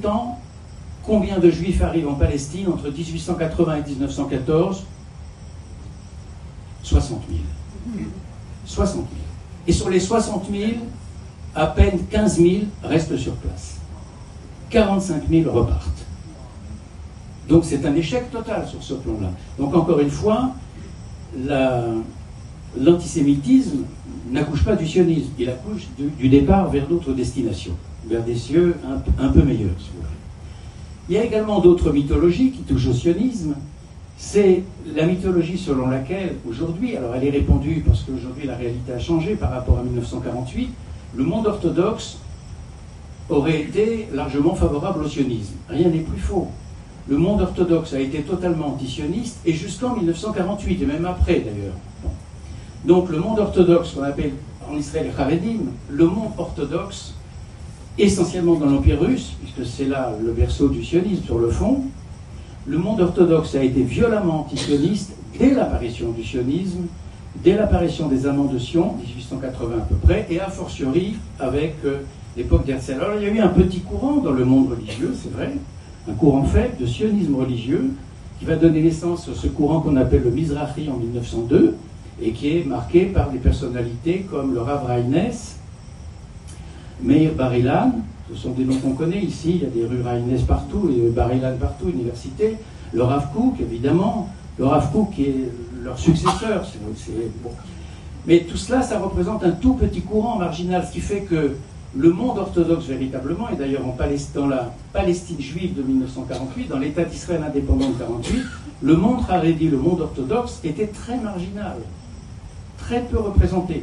temps, combien de Juifs arrivent en Palestine entre 1880 et 1914? 60 000. 60 000. Et sur les 60 000, à peine 15 000 restent sur place. 45 000 repartent. Donc c'est un échec total sur ce plan-là. Donc encore une fois, l'antisémitisme n'accouche pas du sionisme, il accouche du départ vers d'autres destinations, vers des cieux un peu meilleurs, si vous voulez. Il y a également d'autres mythologies qui touchent au sionisme. C'est la mythologie selon laquelle, aujourd'hui, alors elle est répandue parce qu'aujourd'hui la réalité a changé par rapport à 1948, le monde orthodoxe aurait été largement favorable au sionisme. Rien n'est plus faux. Le monde orthodoxe a été totalement antisioniste, et jusqu'en 1948, et même après d'ailleurs. Bon. Donc le monde orthodoxe, qu'on appelle en Israël Haredim, le monde orthodoxe, essentiellement dans l'Empire russe, puisque c'est là le berceau du sionisme sur le fond, le monde orthodoxe a été violemment antisioniste dès l'apparition du sionisme, dès l'apparition des amants de Sion, 1880 à peu près, et a fortiori avec l'époque d'Herzl. Alors il y a eu un petit courant dans le monde religieux, c'est vrai, un courant faible de sionisme religieux qui va donner naissance à ce courant qu'on appelle le Mizrahi en 1902 et qui est marqué par des personnalités comme le Rav Reines, Meir Bar-Ilan, ce sont des noms qu'on connaît ici, il y a des rues Reines partout et Bar-Ilan partout, université, le Rav Kook évidemment, le Rav Kook qui est leur successeur, bon. Mais tout cela, ça représente un tout petit courant marginal, ce qui fait que le monde orthodoxe véritablement, et d'ailleurs dans la Palestine juive de 1948, dans l'État d'Israël indépendant de 1948, le monde haredi, le monde orthodoxe, était très marginal, très peu représenté.